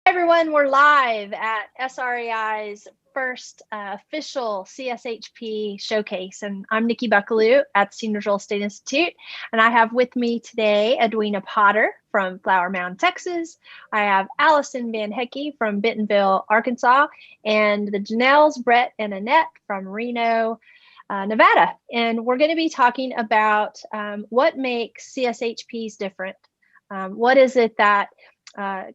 Everyone, we're live at SRAI's first official CSHP showcase, and I'm Nikki Buckaloo at the Seniors Real Estate Institute, and I have with me today Edwena Potter from Flower Mound, Texas. I have Alison Van Hecke from Bentonville, Arkansas, and the Junells, Brett and Annette from Reno, Nevada. And we're going to be talking about what makes CSHPs different. What is it that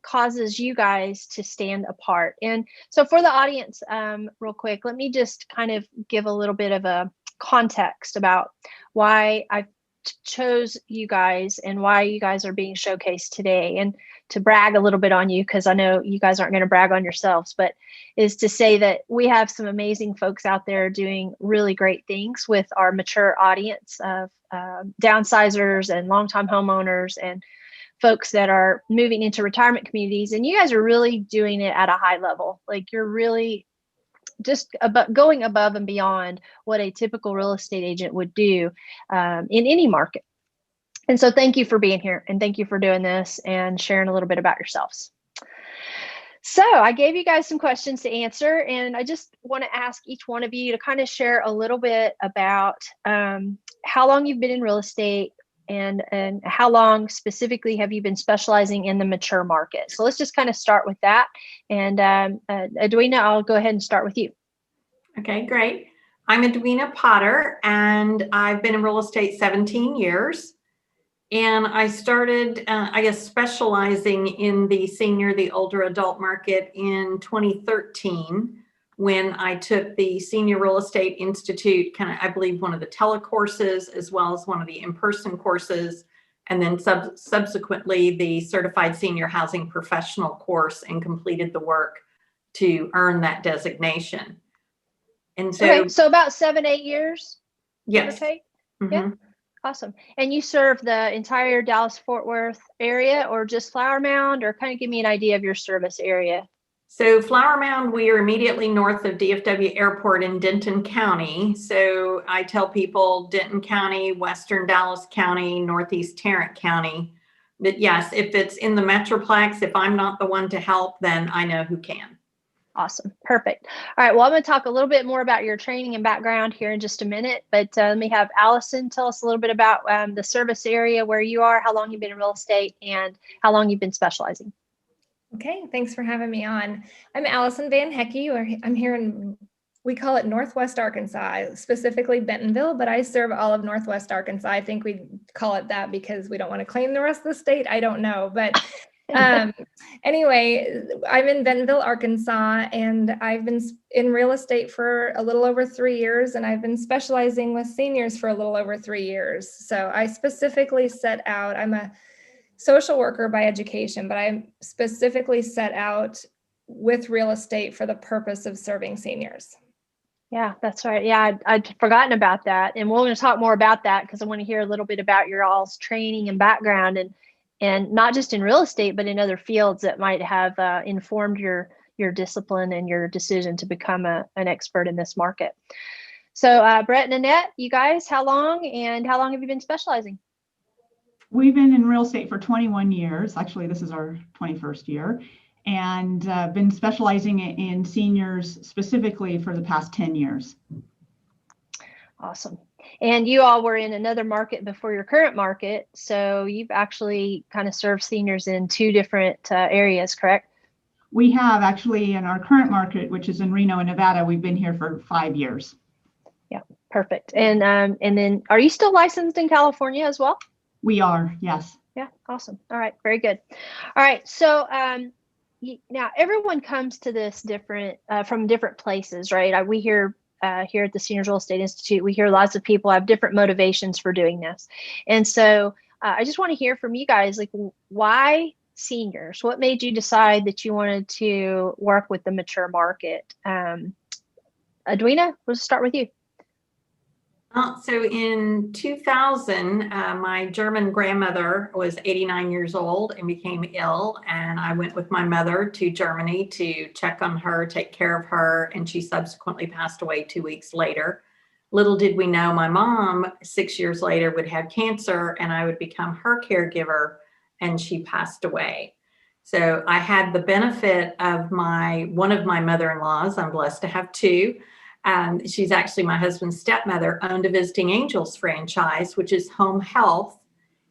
causes you guys to stand apart? And so for the audience, real quick, let me just kind of give a little bit of a context about why I chose you guys and why you guys are being showcased today, and to brag a little bit on you, because I know you guys aren't going to brag on yourselves, but is to say that we have some amazing folks out there doing really great things with our mature audience of downsizers and longtime homeowners and folks that are moving into retirement communities. And you guys are really doing it at a high level. Like, you're really just going above and beyond what a typical real estate agent would do in any market. And so thank you for being here, and thank you for doing this and sharing a little bit about yourselves. So I gave you guys some questions to answer, and I just want to ask each one of you to kind of share a little bit about how long you've been in real estate, and how long specifically have you been specializing in the mature market? So let's just kind of start with that. And Edwena, I'll go ahead and start with you. Okay, great. I'm Edwena Potter, and I've been in real estate 17 years. And I started, specializing in the older adult market in 2013, when I took the Senior Real Estate Institute, I believe one of the telecourses, as well as one of the in-person courses, and then subsequently the Certified Senior Housing Professional course, and completed the work to earn that designation. And so, okay, so about 7-8 years. Yes. Mm-hmm. Yeah. Awesome. And you serve the entire Dallas-Fort Worth area, or just Flower Mound, or kind of give me an idea of your service area? So Flower Mound, we are immediately north of DFW Airport in Denton County. So I tell people Denton County, Western Dallas County, Northeast Tarrant County. But yes, if it's in the Metroplex, if I'm not the one to help, then I know who can. Awesome. Perfect. All right. Well, I'm going to talk a little bit more about your training and background here in just a minute, but let me have Alison tell us a little bit about the service area where you are, how long you've been in real estate, and how long you've been specializing. Okay, thanks for having me on. I'm Alison Van Hecke. I'm here in, we call it Northwest Arkansas, specifically Bentonville, but I serve all of Northwest Arkansas. I think we call it that because we don't want to claim the rest of the state. I don't know, but anyway, I'm in Bentonville, Arkansas, and I've been in real estate for a little over 3 years, and I've been specializing with seniors for a little over 3 years. So I specifically set out, I'm a social worker by education, but I specifically set out with real estate for the purpose of serving seniors. Yeah, that's right. Yeah, I'd forgotten about that. And we're going to talk more about that, because I want to hear a little bit about your all's training and background, and not just in real estate, but in other fields that might have informed your discipline and your decision to become an expert in this market. So Brett and Annette, you guys, how long have you been specializing? We've been in real estate for 21 years. Actually, this is our 21st year, and been specializing in seniors specifically for the past 10 years. Awesome. And you all were in another market before your current market, so you've actually kind of served seniors in 2 different areas, correct? We have actually, in our current market, which is in Reno, Nevada, we've been here for 5 years. Yeah, perfect. And then, are you still licensed in California as well? We are, yes. Yeah, awesome. All right, very good. All right, so now everyone comes to this from different places, right? We hear here at the Seniors Real Estate Institute, we hear lots of people have different motivations for doing this. And so I just want to hear from you guys, like, why seniors? What made you decide that you wanted to work with the mature market? Edwena, we'll start with you. So in 2000, my German grandmother was 89 years old and became ill, and I went with my mother to Germany to check on her, take care of her, and she subsequently passed away 2 weeks later. Little did we know my mom 6 years later would have cancer, and I would become her caregiver, and she passed away. So I had the benefit of one of my mother-in-laws. I'm blessed to have two. She's actually my husband's stepmother, owned a Visiting Angels franchise, which is home health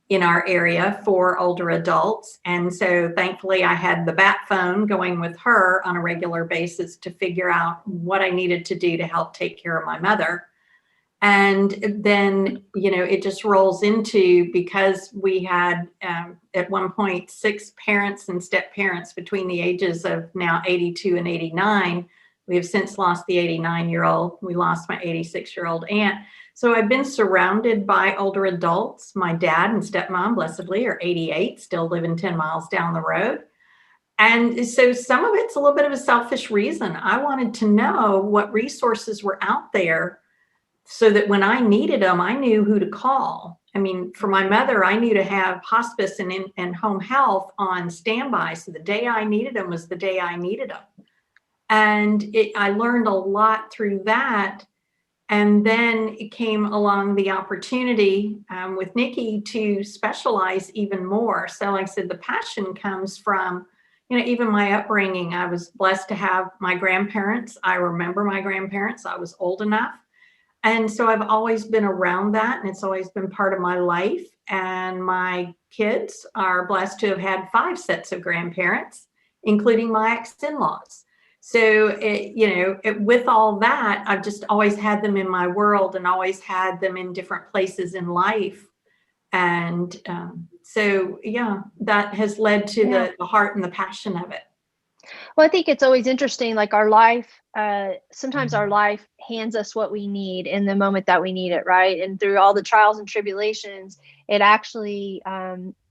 in our area for older adults. And so thankfully I had the bat phone going with her on a regular basis to figure out what I needed to do to help take care of my mother. And then, it just rolls into, because we had at one point 6 parents and step parents between the ages of now 82 and 89. We have since lost the 89-year-old. We lost my 86-year-old aunt. So I've been surrounded by older adults. My dad and stepmom, blessedly, are 88, still living 10 miles down the road. And so some of it's a little bit of a selfish reason. I wanted to know what resources were out there so that when I needed them, I knew who to call. I mean, for my mother, I knew to have hospice and home health on standby. So the day I needed them was the day I needed them. And I learned a lot through that. And then it came along the opportunity with Nikki to specialize even more. So like I said, the passion comes from, even my upbringing. I was blessed to have my grandparents. I remember my grandparents. I was old enough. And so I've always been around that, and it's always been part of my life. And my kids are blessed to have had 5 sets of grandparents, including my ex-in-laws. So, with all that, I've just always had them in my world and always had them in different places in life. And that has led to the heart and the passion of it. Well, I think it's always interesting, like our life, sometimes our life hands us what we need in the moment that we need it, right? And through all the trials and tribulations, it actually,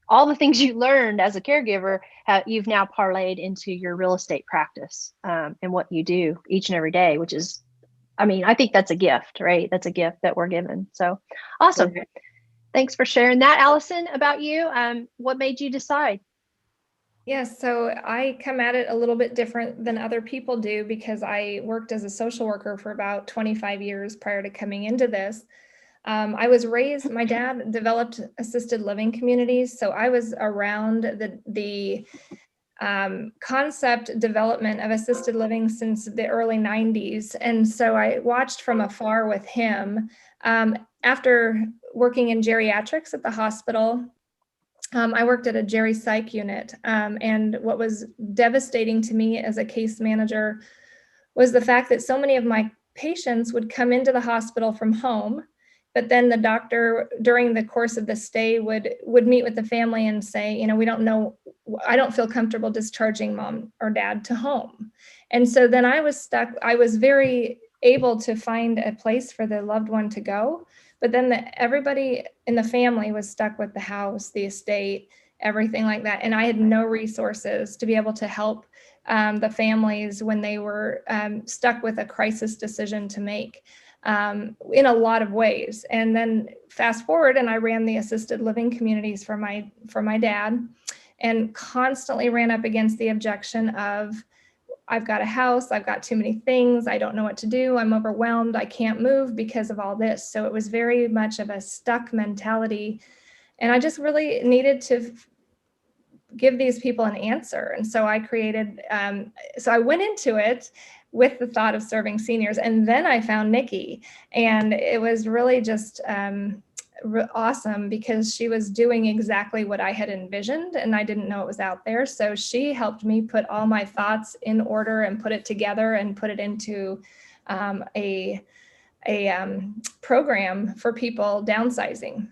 all the things you learned as a caregiver, you've now parlayed into your real estate practice and what you do each and every day, which is, I think that's a gift, right? That's a gift that we're given. So awesome. Okay. Thanks for sharing that. Alison, about you, what made you decide? Yes, so I come at it a little bit different than other people do because I worked as a social worker for about 25 years prior to coming into this. I was raised, my dad developed assisted living communities, so I was around the concept development of assisted living since the early 90s. And so I watched from afar with him. After working in geriatrics at the hospital, I worked at a geri psych unit, and what was devastating to me as a case manager was the fact that so many of my patients would come into the hospital from home, but then the doctor during the course of the stay would meet with the family and say, we don't know, I don't feel comfortable discharging mom or dad to home. And so then I was stuck. I was very able to find a place for the loved one to go. But then everybody in the family was stuck with the house, the estate, everything like that. And I had no resources to be able to help the families when they were stuck with a crisis decision to make in a lot of ways. And then fast forward, and I ran the assisted living communities for my dad, and constantly ran up against the objection of, I've got a house, I've got too many things, I don't know what to do, I'm overwhelmed, I can't move because of all this. So it was very much of a stuck mentality. And I just really needed to give these people an answer. And so I created, so I went into it with the thought of serving seniors. And then I found Nikki. And it was really just awesome because she was doing exactly what I had envisioned, and I didn't know it was out there. So she helped me put all my thoughts in order and put it together and put it into a program for people downsizing.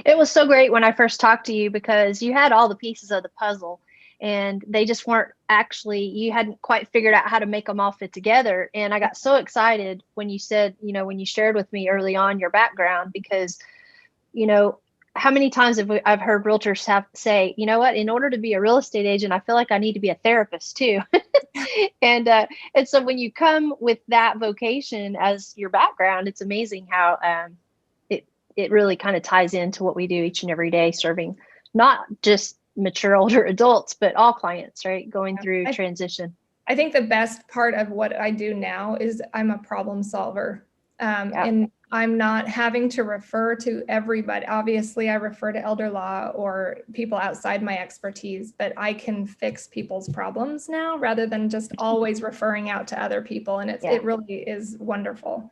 It was so great when I first talked to you because you had all the pieces of the puzzle and they just weren't actually, you hadn't quite figured out how to make them all fit together. And I got so excited when you said, when you shared with me early on your background, because, how many times have I've heard realtors say, you know what, in order to be a real estate agent, I feel like I need to be a therapist too. And so when you come with that vocation as your background, it's amazing how it really kind of ties into what we do each and every day, serving not just mature older adults, but all clients, right? Going through transition. I think the best part of what I do now is I'm a problem solver. And I'm not having to refer to everybody. Obviously, I refer to elder law or people outside my expertise, but I can fix people's problems now rather than just always referring out to other people. And it really is wonderful.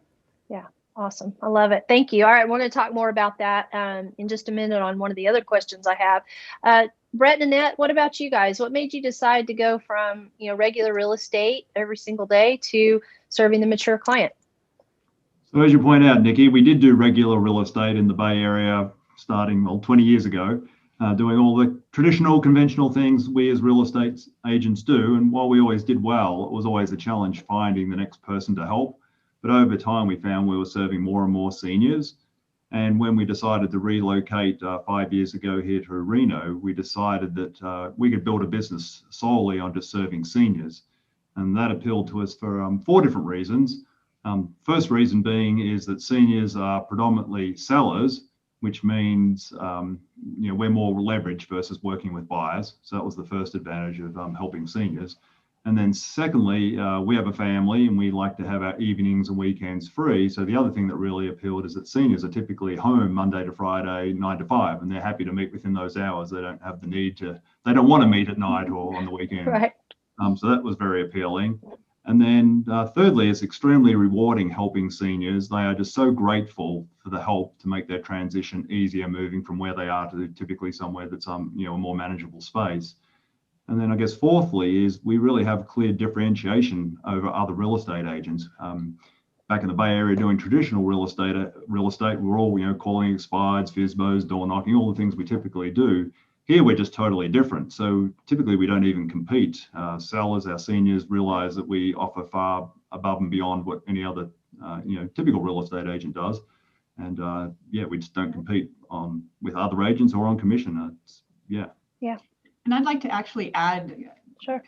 Yeah, awesome. I love it. Thank you. All right, we're going to talk more about that in just a minute on one of the other questions I have. Brett and Annette, what about you guys? What made you decide to go from regular real estate every single day to serving the mature client? So as you point out, Nikki, we did do regular real estate in the Bay Area starting 20 years ago, doing all the traditional, conventional things we as real estate agents do. And while we always did well, it was always a challenge finding the next person to help. But over time, we found we were serving more and more seniors. And when we decided to relocate 5 years ago here to Reno, we decided that we could build a business solely on just serving seniors. And that appealed to us for 4 different reasons. First reason being is that seniors are predominantly sellers, which means we're more leveraged versus working with buyers. So that was the first advantage of helping seniors. And then secondly, we have a family and we like to have our evenings and weekends free. So the other thing that really appealed is that seniors are typically home Monday to Friday, 9 to 5, and they're happy to meet within those hours. They don't have the need to, they don't want to meet at night or on the weekend. Right. So that was very appealing. And then thirdly, it's extremely rewarding helping seniors. They are just so grateful for the help to make their transition easier, moving from where they are to typically somewhere that's a more manageable space. And then I guess fourthly is we really have clear differentiation over other real estate agents. Back in the Bay Area doing traditional real estate, we're all calling expireds, FSBOs, door knocking, all the things we typically do. Here, we're just totally different. So typically we don't even compete. Sellers, our seniors, realize that we offer far above and beyond what any other, typical real estate agent does. And we just don't compete with other agents or on commission. Yeah. And I'd like to actually add, Sure.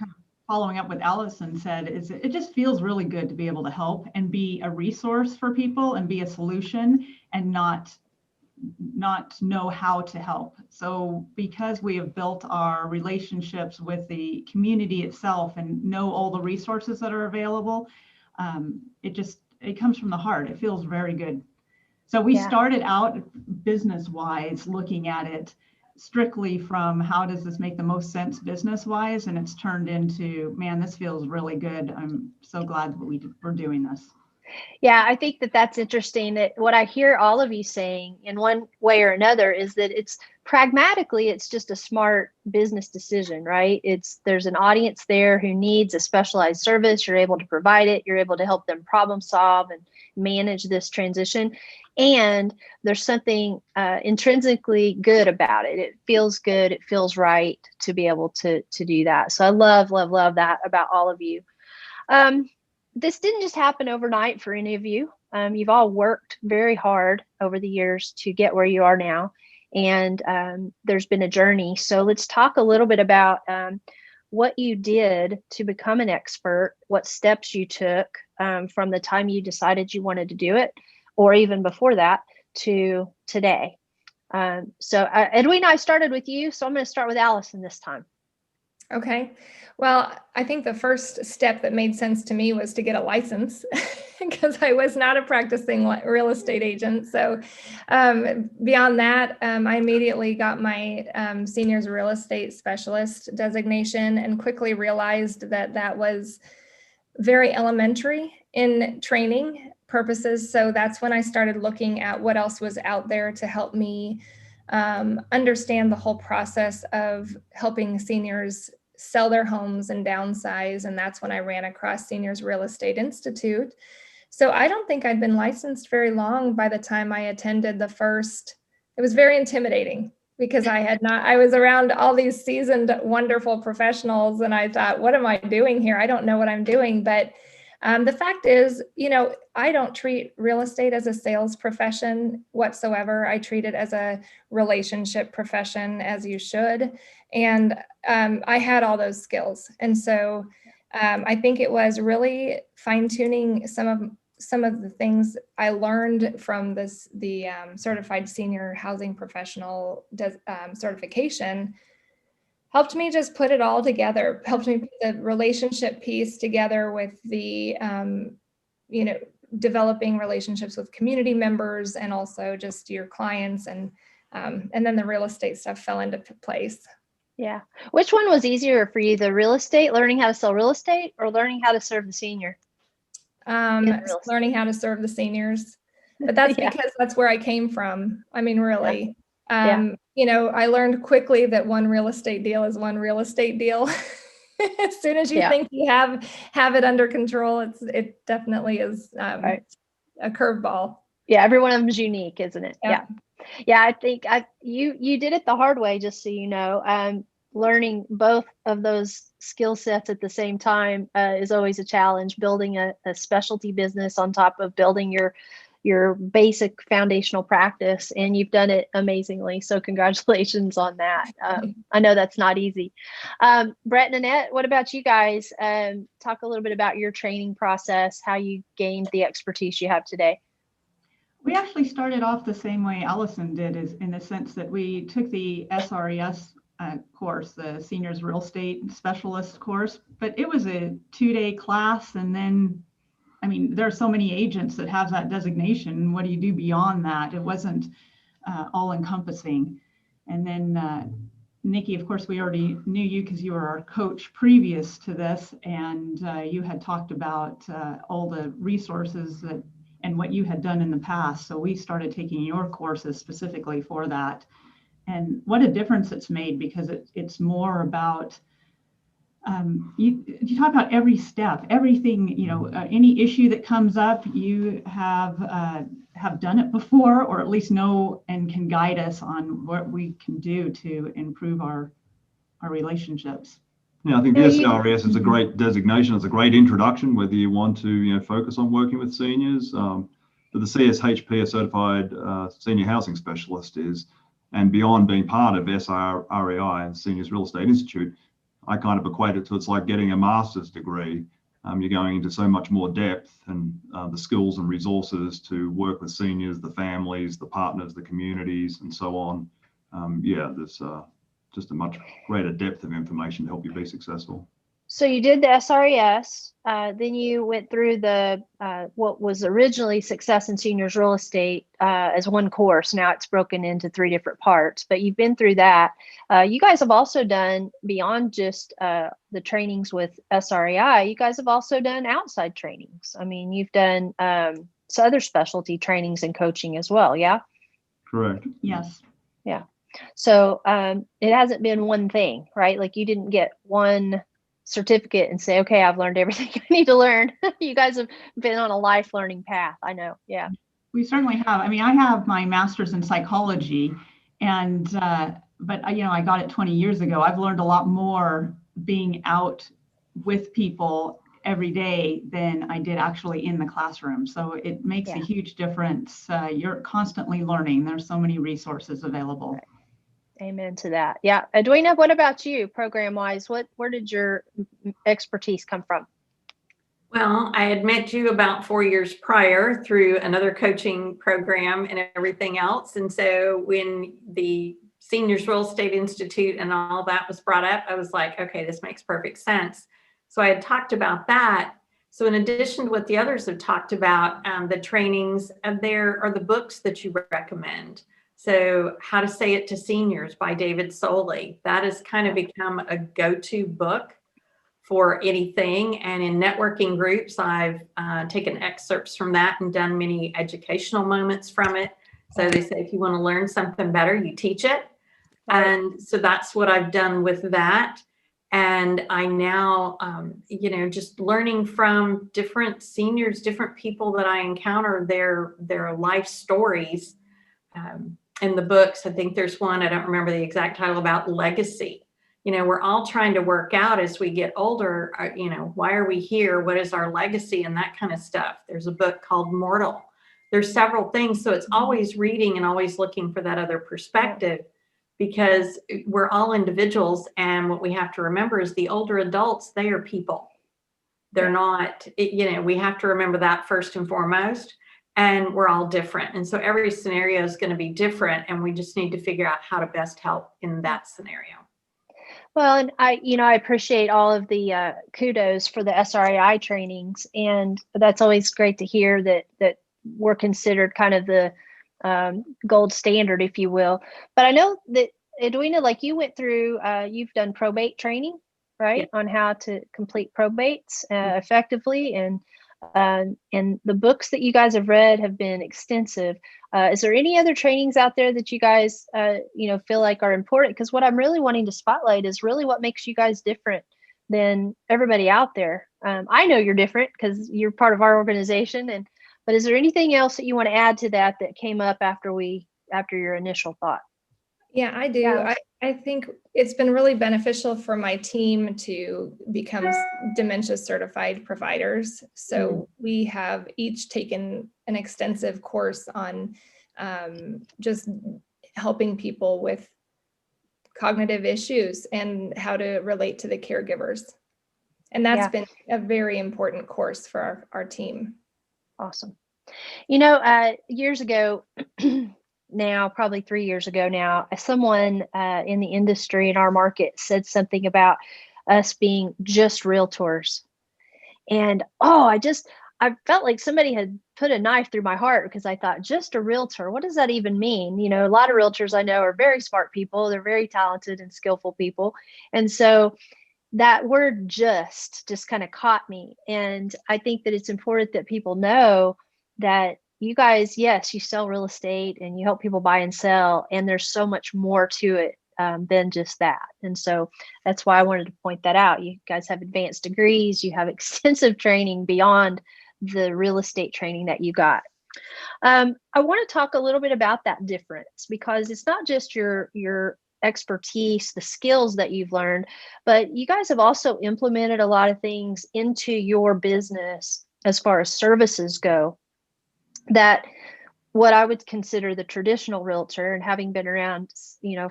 Following up what Alison said, is it just feels really good to be able to help and be a resource for people and be a solution and not know how to help. So because we have built our relationships with the community itself and know all the resources that are available, it comes from the heart. It feels very good. So we started out business-wise looking at it strictly from how does this make the most sense business-wise, and it's turned into, man, this feels really good. I'm so glad that we're doing this. Yeah, I think that's interesting. That what I hear all of you saying in one way or another is that it's pragmatically, it's just a smart business decision, right? There's an audience there who needs a specialized service. You're able to provide it. You're able to help them problem solve and manage this transition. And there's something intrinsically good about it. It feels good. It feels right to be able to do that. So I love that about all of you. This didn't just happen overnight for any of you. You've all worked very hard over the years to get where you are now. And there's been a journey. So let's talk a little bit about what you did to become an expert, what steps you took from the time you decided you wanted to do it, or even before that, to today. So Edwena, I started with you, so I'm going to start with Alison this time. Okay. Well, I think the first step that made sense to me was to get a license because I was not a practicing real estate agent. So beyond that, I immediately got my seniors real estate specialist designation and quickly realized that was very elementary in training purposes. So that's when I started looking at what else was out there to help me understand the whole process of helping seniors sell their homes and downsize. And that's when I ran across Seniors Real Estate Institute. So I don't think I'd been licensed very long by the time I attended the first. It was very intimidating because I was around all these seasoned, wonderful professionals. And I thought, what am I doing here? I don't know what I'm doing. But the fact is, I don't treat real estate as a sales profession whatsoever. I treat it as a relationship profession, as you should. And I had all those skills. And so I think it was really fine-tuning some of the things I learned from the Certified Senior Housing Professional certification. Helped me just put it all together, helped me put the relationship piece together with the, developing relationships with community members and also just your clients, and then the real estate stuff fell into place. Yeah. Which one was easier for you, the real estate, learning how to sell real estate, or learning how to serve the senior? Learning how to serve the seniors, but that's Yeah. because that's where I came from. I mean, really, Yeah. you know, I learned quickly that one real estate deal is one real estate deal. As soon as you think you have it under control, it definitely is Right. a curveball. Yeah, every one of them is unique, isn't it? Yeah. Yeah, I think you did it the hard way, just so you know. Learning both of those skill sets at the same time is always a challenge. Building a specialty business on top of building your basic foundational practice, and you've done it amazingly. So congratulations on that. I know that's not easy. Brett and Annette, what about you guys? Talk a little bit about your training process, how you gained the expertise you have today. We actually started off the same way Alison did, is in the sense that we took the SRES course, the Seniors Real Estate Specialist course, but it was a 2-day class. And then, I mean, there are so many agents that have that designation. What do you do beyond that? It wasn't all encompassing. And then Nikki, of course, we already knew you because you were our coach previous to this, and you had talked about all the resources that and what you had done in the past. So we started taking your courses specifically for that. And what a difference it's made, because it's more about, you talk about every step, everything, you know, any issue that comes up, you have done it before, or at least know and can guide us on what we can do to improve our relationships. Yeah, I think the SRES is a great designation. It's a great introduction, whether you want to focus on working with seniors. But the CSHP, a certified senior housing specialist, is, and beyond being part of SREI and Seniors Real Estate Institute, I kind of equate it to, it's like getting a master's degree. You're going into so much more depth and the skills and resources to work with seniors, the families, the partners, the communities, and so on. There's just a much greater depth of information to help you be successful. So you did the SRES, then you went through the what was originally Success in Seniors Real Estate as one course. Now it's broken into 3 different parts, but you've been through that. You guys have also done, beyond just the trainings with SREI, you guys have also done outside trainings. I mean, you've done some other specialty trainings and coaching as well, yeah? Correct. Yes. Yeah. So it hasn't been one thing, right? Like you didn't get one certificate and say, okay, I've learned everything I need to learn. You guys have been on a life learning path. I know. Yeah. We certainly have. I mean, I have my master's in psychology, and but I got it 20 years ago. I've learned a lot more being out with people every day than I did actually in the classroom. So it makes a huge difference. You're constantly learning. There's so many resources available. Right. Amen to that. Yeah. Edwena, what about you, program wise? Where did your expertise come from? Well, I had met you about 4 years prior through another coaching program and everything else. And so when the Seniors Real Estate Institute and all that was brought up, I was like, okay, this makes perfect sense. So I had talked about that. So in addition to what the others have talked about, the trainings, there are the books that you recommend. So How to Say It to Seniors by David Soley. That has kind of become a go-to book for anything. And in networking groups, I've taken excerpts from that and done many educational moments from it. So they say, if you want to learn something better, you teach it. And so that's what I've done with that. And I now, just learning from different seniors, different people that I encounter, their life stories. In the books, I think there's one, I don't remember the exact title, about legacy. We're all trying to work out as we get older, why are we here? What is our legacy? And that kind of stuff. There's a book called Mortal. There's several things. So it's always reading and always looking for that other perspective, because we're all individuals. And what we have to remember is the older adults, they are people. They're not, we have to remember that first and foremost. And we're all different. And so every scenario is going to be different. And we just need to figure out how to best help in that scenario. Well, and I appreciate all of the kudos for the SRAI trainings, and that's always great to hear that we're considered kind of the gold standard, if you will. But I know that Edwena, like you went through, you've done probate training, right, on how to complete probates effectively, and the books that you guys have read have been extensive. Is there any other trainings out there that you guys, feel like are important? Because what I'm really wanting to spotlight is really what makes you guys different than everybody out there. I know you're different because you're part of our organization, but is there anything else that you want to add to that came up after your initial thought? Yeah, I do. Yeah. I think it's been really beneficial for my team to become dementia certified providers. So we have each taken an extensive course on just helping people with cognitive issues and how to relate to the caregivers. And that's been a very important course for our team. Awesome. Years ago, now, probably 3 years ago now, someone in the industry in our market said something about us being just realtors. And I felt like somebody had put a knife through my heart, because I thought, just a realtor, what does that even mean? A lot of realtors I know are very smart people. They're very talented and skillful people. And so that word just kind of caught me. And I think that it's important that people know that you guys, yes, you sell real estate and you help people buy and sell, and there's so much more to it than just that. And so that's why I wanted to point that out. You guys have advanced degrees, you have extensive training beyond the real estate training that you got. I want to talk a little bit about that difference, because it's not just your expertise, the skills that you've learned, but you guys have also implemented a lot of things into your business as far as services go, that what I would consider the traditional realtor, and having been around,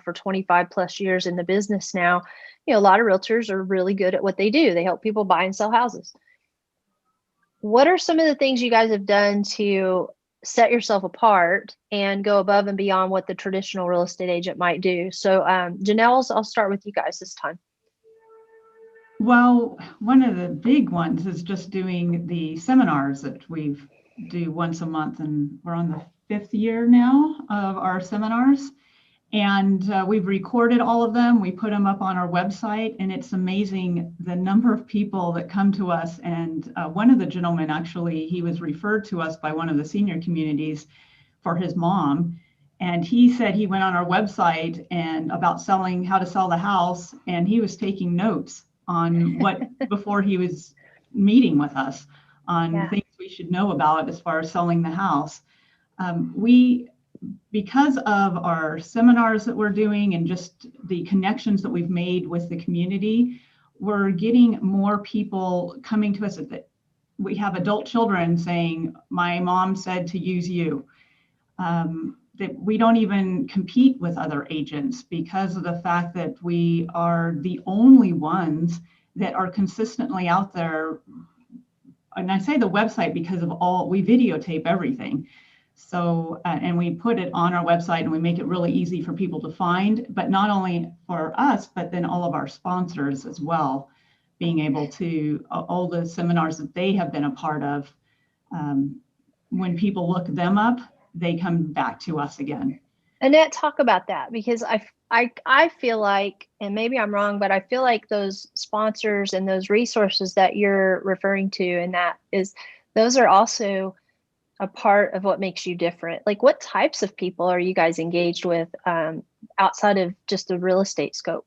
for 25 plus years in the business now, a lot of realtors are really good at what they do. They help people buy and sell houses. What are some of the things you guys have done to set yourself apart and go above and beyond what the traditional real estate agent might do? So Junell, I'll start with you guys this time. Well, one of the big ones is just doing the seminars that we do once a month, and we're on the 5th year now of our seminars. And we've recorded all of them. We put them up on our website, and it's amazing the number of people that come to us. And one of the gentlemen, actually, he was referred to us by one of the senior communities for his mom. And he said he went on our website and about how to sell the house, and he was taking notes on what before he was meeting with us on things we should know about as far as selling the house. Because of our seminars that we're doing and just the connections that we've made with the community, we're getting more people coming to us. We have adult children saying, my mom said to use you. That we don't even compete with other agents because of the fact that we are the only ones that are consistently out there. And I say the website because we videotape everything. So, and we put it on our website, and we make it really easy for people to find, but not only for us, but then all of our sponsors as well, being able to, all the seminars that they have been a part of, when people look them up, they come back to us again. Annette, talk about that, because I feel like, and maybe I'm wrong, but I feel like those sponsors and those resources that you're referring to, and those are also a part of what makes you different. Like, what types of people are you guys engaged with outside of just the real estate scope?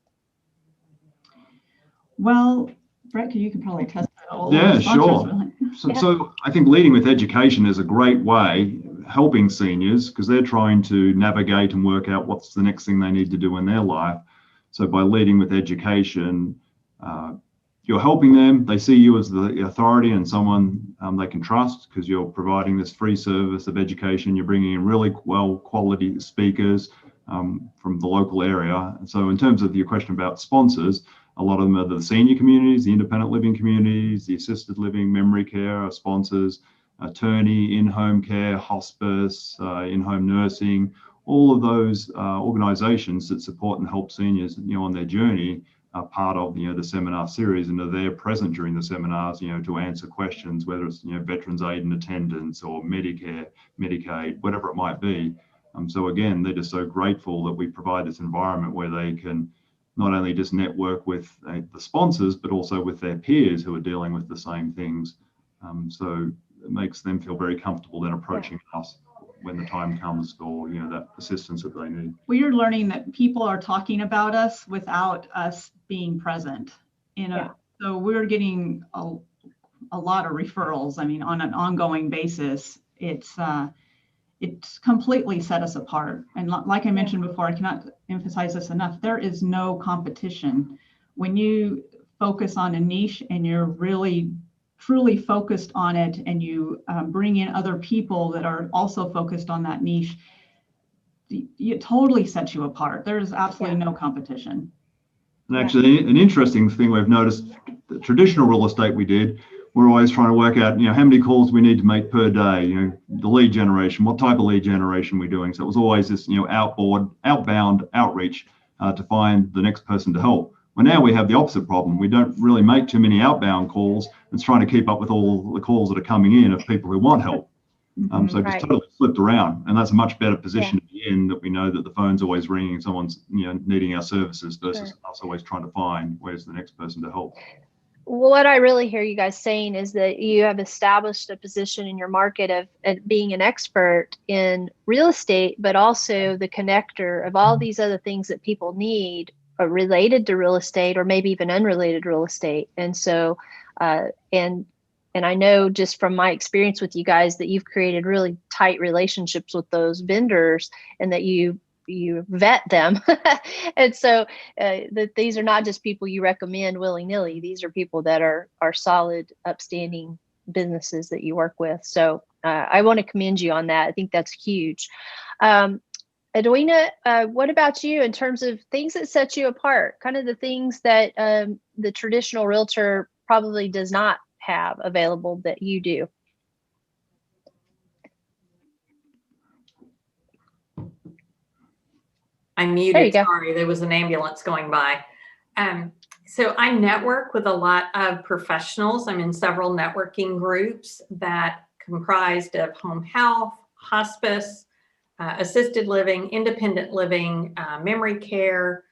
Well, Brett, you can probably test that. Yeah, sure. So I think leading with education is a great way, helping seniors, because they're trying to navigate and work out what's the next thing they need to do in their life. So by leading with education, you're helping them. They see you as the authority and someone they can trust, because you're providing this free service of education. You're bringing in really well quality speakers from the local area. And so in terms of your question about sponsors, a lot of them are the senior communities, the independent living communities, the assisted living, memory care are sponsors, attorney, in-home care, hospice, in-home nursing, all of those organizations that support and help seniors on their journey are part of, the seminar series and are there present during the seminars, to answer questions, whether it's, veterans aid and attendance or Medicare, Medicaid, whatever it might be. So again, they're just so grateful that we provide this environment where they can not only just network with the sponsors, but also with their peers who are dealing with the same things. So it makes them feel very comfortable then approaching us when the time comes for, that assistance that they need. Well, you're learning that people are talking about us without us being present. So we're getting a lot of referrals. I mean, on an ongoing basis, it's completely set us apart. And like I mentioned before, I cannot emphasize this enough. There is no competition. When you focus on a niche and you're really truly focused on it, and you bring in other people that are also focused on that niche, it totally sets you apart. There's absolutely no competition. And actually, an interesting thing we've noticed, the traditional real estate we did, we're always trying to work out, how many calls we need to make per day, the lead generation, what type of lead generation we're doing. So it was always this, outbound outreach to find the next person to help. Well, now we have the opposite problem. We don't really make too many outbound calls. It's trying to keep up with all the calls that are coming in of people who want help. So just totally flipped around, and that's a much better position to be in, that we know that the phone's always ringing and someone's needing our services versus us always trying to find where's the next person to help. What I really hear you guys saying is that you have established a position in your market of being an expert in real estate, but also the connector of all these other things that people need related to real estate, or maybe even unrelated real estate. And so, and I know just from my experience with you guys that you've created really tight relationships with those vendors, and that you vet them. And so that these are not just people you recommend willy-nilly. These are people that are solid, upstanding businesses that you work with. So I want to commend you on that. I think that's huge. Edwena, what about you in terms of things that set you apart, kind of the things that the traditional realtor probably does not have available that you do? I'm muted. Sorry, there was an ambulance going by. So I network with a lot of professionals. I'm in several networking groups that comprised of home health, hospice, assisted living, independent living, memory care,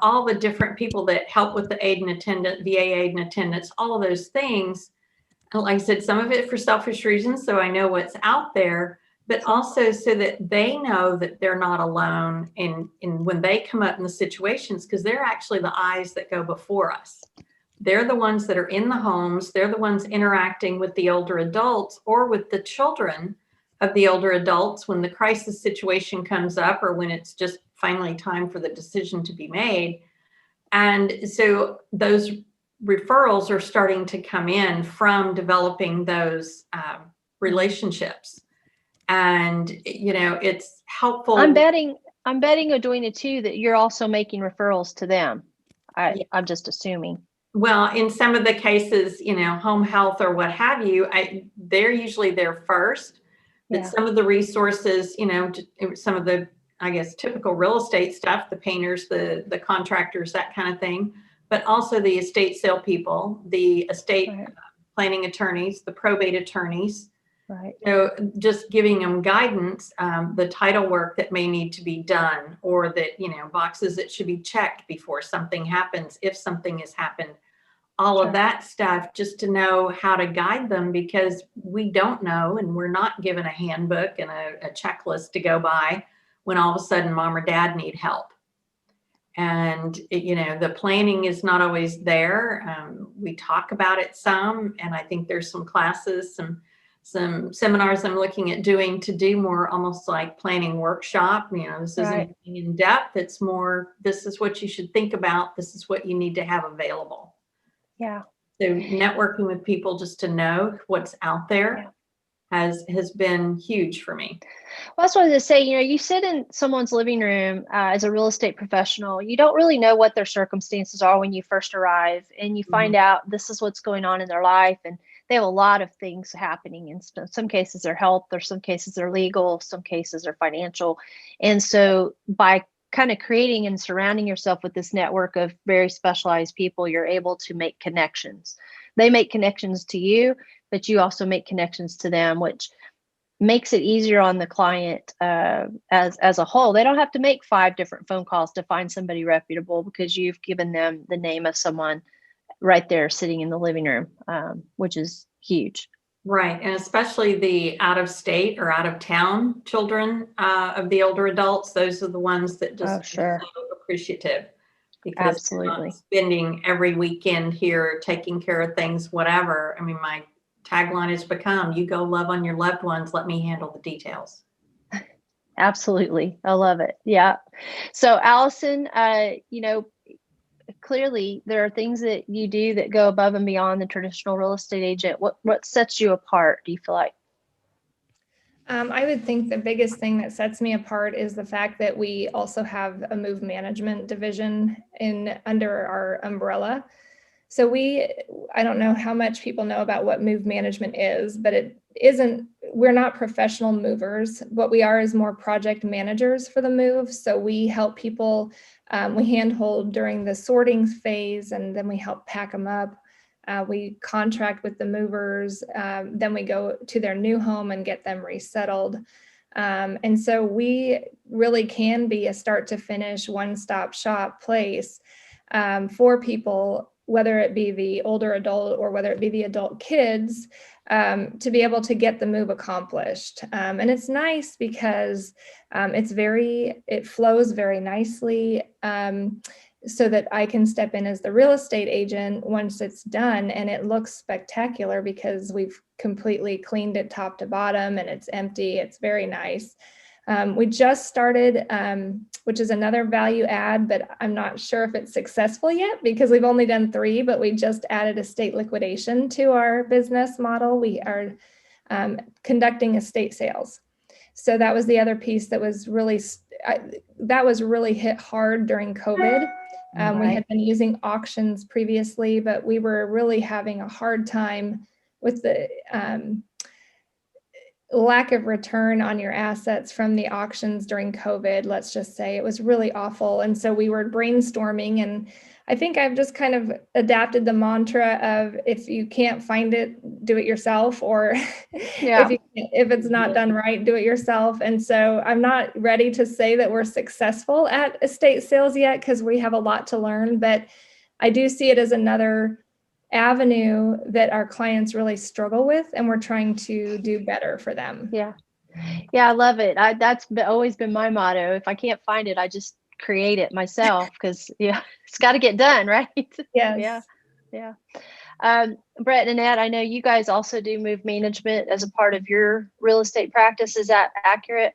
all the different people that help with the aid and attendant, VA aid and attendance, all of those things. And like I said, some of it for selfish reasons, so I know what's out there, but also so that they know that they're not alone in when they come up in the situations, because they're actually the eyes that go before us. They're the ones that are in the homes. They're the ones interacting with the older adults or with the children of the older adults when the crisis situation comes up, or when it's just finally time for the decision to be made. And so those referrals are starting to come in from developing those relationships. And, it's helpful. I'm betting Edwena too, that you're also making referrals to them. I'm just assuming. Well, in some of the cases, home health or what have you, they're usually there first. But some of the resources, some of the, I guess, typical real estate stuff, the painters, the contractors, that kind of thing, but also the estate sale people, the estate planning attorneys, the probate attorneys. Right. So just giving them guidance, the title work that may need to be done, or that, boxes that should be checked before something happens, if something has happened. All of that stuff, just to know how to guide them, because we don't know, and we're not given a handbook and a checklist to go by when all of a sudden mom or dad need help. And, the planning is not always there. We talk about it some, and I think there's some classes, some seminars I'm looking at doing to do more almost like planning workshop. This isn't in depth. It's more, this is what you should think about. This is what you need to have available. Yeah. So networking with people just to know what's out there has been huge for me. Well, that's what I was going to say. You sit in someone's living room as a real estate professional. You don't really know what their circumstances are when you first arrive, and you find out this is what's going on in their life. And they have a lot of things happening. In some cases, they're health, or some cases they're legal, some cases are financial. And so by kind of creating and surrounding yourself with this network of very specialized people, you're able to make connections. They make connections to you, but you also make connections to them, which makes it easier on the client as a whole. They don't have to make 5 different phone calls to find somebody reputable because you've given them the name of someone right there sitting in the living room, which is huge. Right. And especially the out of state or out of town children of the older adults, those are the ones that just are so appreciative, because Absolutely. they're not spending every weekend here taking care of things, whatever. I mean, my tagline has become, you go love on your loved ones, let me handle the details. Absolutely. I love it. Yeah. So Alison, clearly there are things that you do that go above and beyond the traditional real estate agent. What sets you apart, do you feel like? I would think the biggest thing that sets me apart is the fact that we also have a move management division under our umbrella. So I don't know how much people know about what move management is, but we're not professional movers. What we are is more project managers for the move. So we help people, we handhold during the sorting phase, and then we help pack them up. We contract with the movers, then we go to their new home and get them resettled. And so we really can be a start to finish one-stop shop place for people, whether it be the older adult or whether it be the adult kids, to be able to get the move accomplished. And it's nice because it flows very nicely, so that I can step in as the real estate agent once it's done, and it looks spectacular because we've completely cleaned it top to bottom and it's empty. It's very nice. We just started, which is another value add, but I'm not sure if it's successful yet because we've only done 3, but we just added estate liquidation to our business model. We are conducting estate sales. So that was the other piece that was really hit hard during COVID. We had been using auctions previously, but we were really having a hard time with the lack of return on your assets from the auctions during COVID. Let's just say it was really awful. And so we were brainstorming, and I think I've just kind of adapted the mantra of, if you can't find it, do it yourself, or if it's not done right, do it yourself. And so I'm not ready to say that we're successful at estate sales yet because we have a lot to learn, but I do see it as another avenue that our clients really struggle with, and we're trying to do better for them. Yeah, I love it. That's always been my motto. If I can't find it, I just create it myself, because it's got to get done, right? Yes. Yeah. Brett and Annette, I know you guys also do move management as a part of your real estate practice. Is that accurate?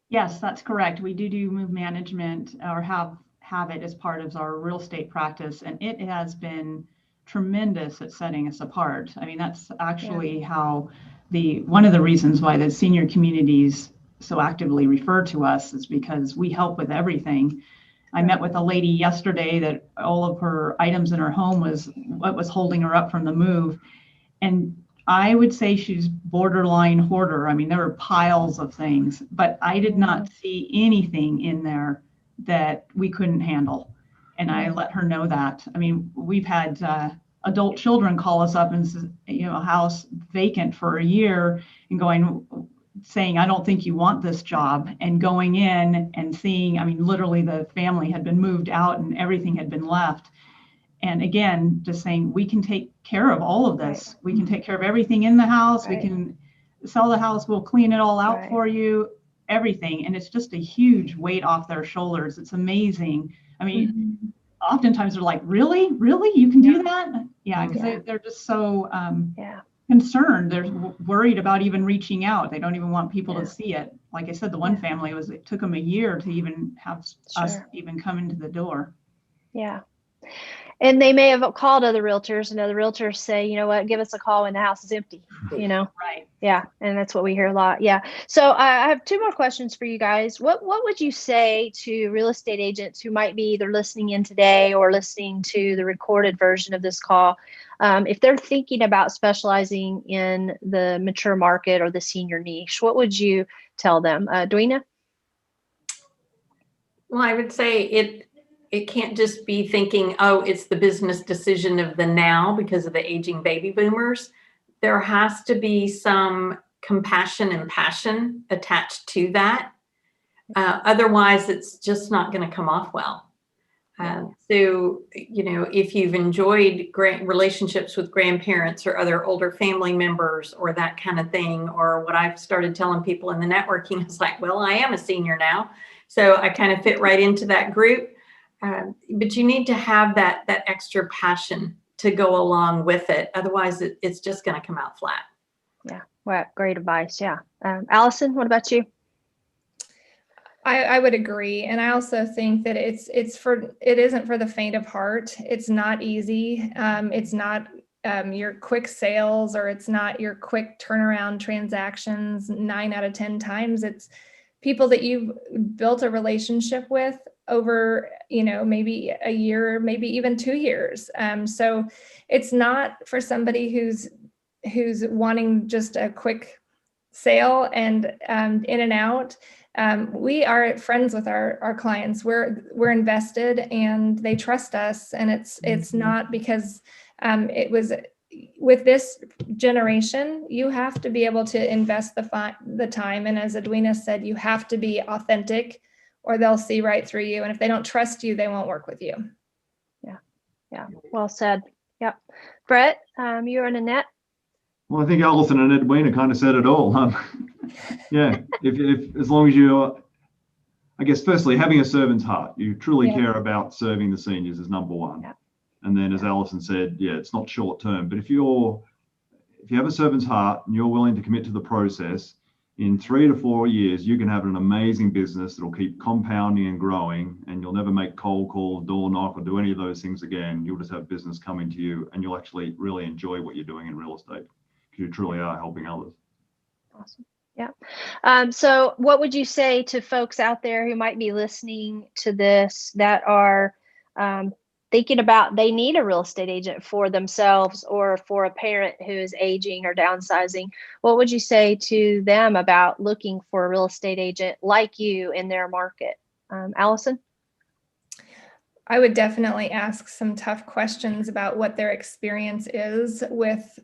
Yes, that's correct. We do move management, or have it as part of our real estate practice, and it has been tremendous at setting us apart. I mean, that's actually how one of the reasons why the senior communities so actively refer to us is because we help with everything. I met with a lady yesterday that all of her items in her home was what was holding her up from the move. And I would say she's borderline hoarder. I mean, there were piles of things, but I did not see anything in there that we couldn't handle. And I let her know that. I mean, we've had adult children call us up and say, a house vacant for a year, and saying, I don't think you want this job, and going in and seeing, I mean, literally the family had been moved out and everything had been left. And again, just saying, we can take care of all of this. We can take care of everything in the house. We can sell the house. We'll clean it all out for you, everything. And it's just a huge weight off their shoulders. It's amazing. I mean, oftentimes they're like, really, you can do that? Yeah, because they're just so concerned. They're worried about even reaching out. They don't even want people to see it. Like I said, the one family it took them a year to even have us even come into the door. Yeah. And they may have called other realtors, and other realtors say, you know what, give us a call when the house is empty, Right. Yeah. And that's what we hear a lot. Yeah. So I have 2 more questions for you guys. What would you say to real estate agents who might be either listening in today or listening to the recorded version of this call, if they're thinking about specializing in the mature market or the senior niche? What would you tell them? Edwena? Well, I would say it can't just be thinking, oh, it's the business decision of the now because of the aging baby boomers. There has to be some compassion and passion attached to that. Otherwise, it's just not going to come off well. So, if you've enjoyed great relationships with grandparents or other older family members or that kind of thing, or what I've started telling people in the networking is like, well, I am a senior now, so I kind of fit right into that group. But you need to have that extra passion to go along with it. Otherwise, it's just going to come out flat. Yeah, well, great advice. Yeah. Alison, what about you? I would agree. And I also think that it isn't for the faint of heart. It's not easy. It's not your quick sales, or it's not your quick turnaround transactions 9 out of 10 times. It's people that you've built a relationship with over, maybe a year, maybe even 2 years. So it's not for somebody who's wanting just a quick sale and in and out. We are friends with our clients. We're invested and they trust us. And it's not because it was with this generation, you have to be able to invest the time. And as Edwena said, you have to be authentic or they'll see right through you. And if they don't trust you, they won't work with you. Yeah. Well said. Yep. Brett, you and Annette. Well, I think Alison and Edwena kind of said it all. Yeah, if as long as you, I guess, firstly, having a servant's heart, you truly care about serving the seniors is number one. Yeah. And then, as Alison said, it's not short term, but if you have a servant's heart and you're willing to commit to the process, in 3 to 4 years, you can have an amazing business that'll keep compounding and growing, and you'll never make cold call, door knock, or do any of those things again. You'll just have business coming to you, and you'll actually really enjoy what you're doing in real estate because you truly are helping others. Awesome. Yeah. So what would you say to folks out there who might be listening to this that are thinking about they need a real estate agent for themselves or for a parent who is aging or downsizing? What would you say to them about looking for a real estate agent like you in their market? Alison? I would definitely ask some tough questions about what their experience is with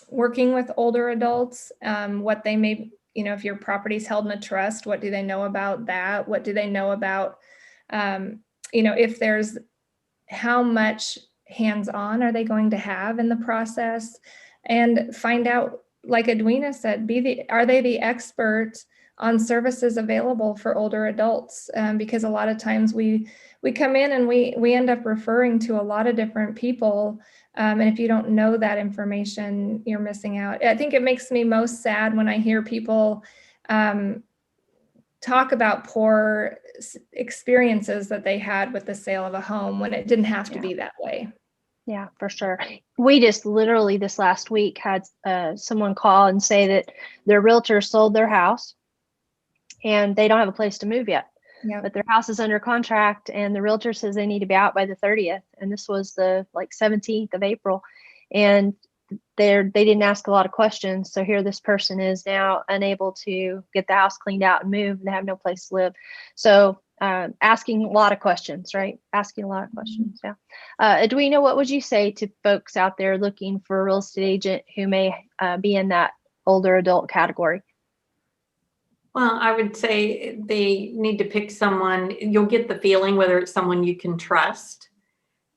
working with older adults, what they may, if your property's held in a trust, what do they know about that? What do they know about, if there's, how much hands-on are they going to have in the process? And find out, like Edwena said, are they the expert on services available for older adults? Because a lot of times we come in and we end up referring to a lot of different people. And if you don't know that information, you're missing out. I think it makes me most sad when I hear people talk about poor experiences that they had with the sale of a home when it didn't have to be that way. Yeah, for sure. We just literally this last week had someone call and say that their realtor sold their house and they don't have a place to move yet. Yeah. But their house is under contract and the realtor says they need to be out by the 30th. And this was the 17th of April. And they didn't ask a lot of questions. So here this person is now unable to get the house cleaned out and move. And they have no place to live. So asking a lot of questions, right? Asking a lot of questions. Yeah. Edwena, what would you say to folks out there looking for a real estate agent who may be in that older adult category? Well, I would say they need to pick someone. You'll get the feeling whether it's someone you can trust,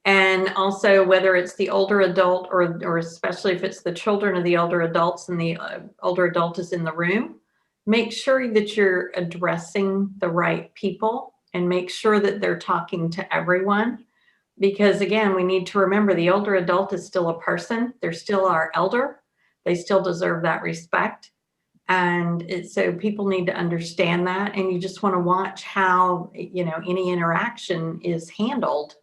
and also whether it's the older adult or especially if it's the children of the older adults and the older adult is in the room. Make sure that you're addressing the right people and make sure that they're talking to everyone. Because again, we need to remember the older adult is still a person. They're still our elder. They still deserve that respect. And so people need to understand that. And you just want to watch how, any interaction is handled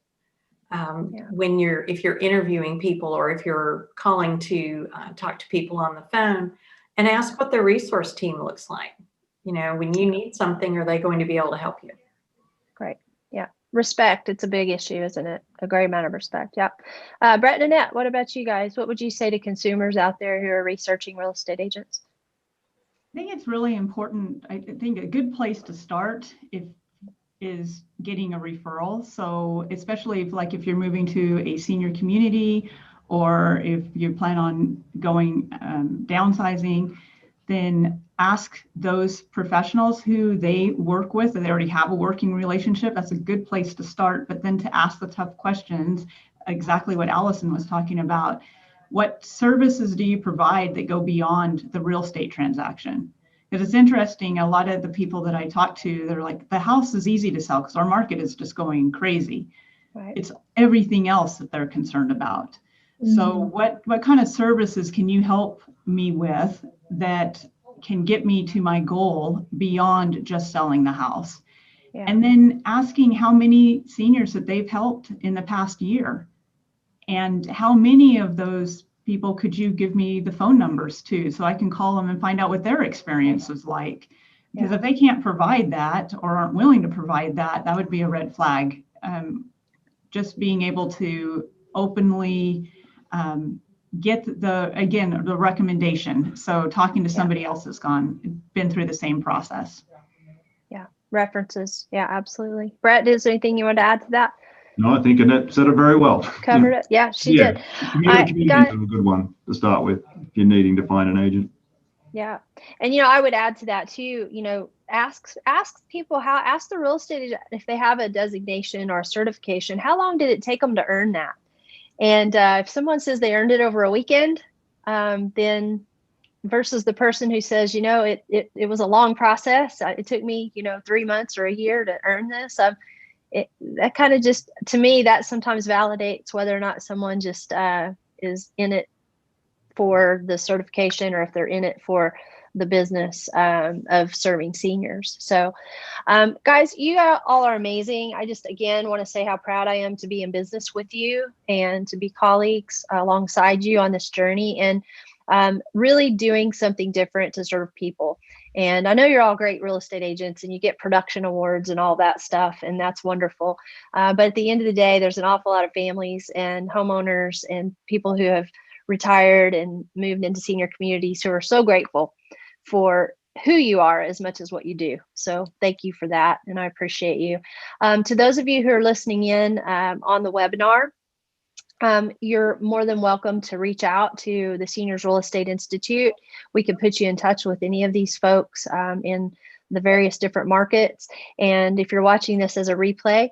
if you're interviewing people or if you're calling to talk to people on the phone, and ask what their resource team looks like. When you need something, are they going to be able to help you? Great. Yeah. Respect. It's a big issue, isn't it? A great amount of respect. Yeah. Brett and Annette, what about you guys? What would you say to consumers out there who are researching real estate agents? I think it's really important. I think a good place to start, if is getting a referral. So especially if you're moving to a senior community, or if you plan on going downsizing, then ask those professionals who they work with, and they already have a working relationship. That's a good place to start. But then to ask the tough questions, exactly what Alison was talking about. What services do you provide that go beyond the real estate transaction? Because it's interesting, a lot of the people that I talk to, they're like, the house is easy to sell because our market is just going crazy. Right. It's everything else that they're concerned about. So what kind of services can you help me with that can get me to my goal beyond just selling the house? Yeah. And then asking how many seniors that they've helped in the past year, and how many of those people could you give me the phone numbers to, so I can call them and find out what their experience was like. Because if they can't provide that or aren't willing to provide that, that would be a red flag. Just being able to openly get the recommendation. So talking to somebody else that's been through the same process. Yeah. References. Yeah, absolutely. Brett, is there anything you want to add to that? No, I think Annette said it very well. Covered it. Yeah, she did. Community is a good one to start with if you're needing to find an agent. Yeah. And, I would add to that too, ask people ask the real estate agent if they have a designation or a certification, how long did it take them to earn that? And if someone says they earned it over a weekend, then versus the person who says, it was a long process. It took me, 3 months or a year to earn this. That kind of just, to me, that sometimes validates whether or not someone just is in it for the certification, or if they're in it for the business of serving seniors. So guys, you all are amazing. I just, again, want to say how proud I am to be in business with you and to be colleagues alongside you on this journey, and really doing something different to serve people. And I know you're all great real estate agents and you get production awards and all that stuff, and that's wonderful. But at the end of the day, there's an awful lot of families and homeowners and people who have retired and moved into senior communities who are so grateful for who you are as much as what you do. So thank you for that. And I appreciate you. To those of you who are listening in on the webinar, you're more than welcome to reach out to the Seniors Real Estate Institute. We can put you in touch with any of these folks in the various different markets. And if you're watching this as a replay,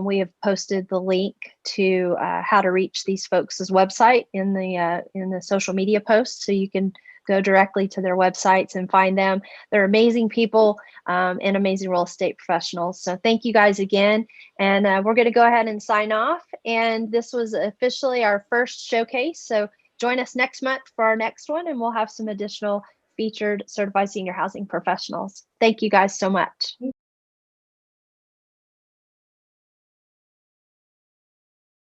we have posted the link to how to reach these folks' website in the social media posts, so you can go directly to their websites and find them. They're amazing people and amazing real estate professionals. So thank you guys again. And we're going to go ahead and sign off. And this was officially our first showcase. So join us next month for our next one, and we'll have some additional featured certified senior housing professionals. Thank you guys so much.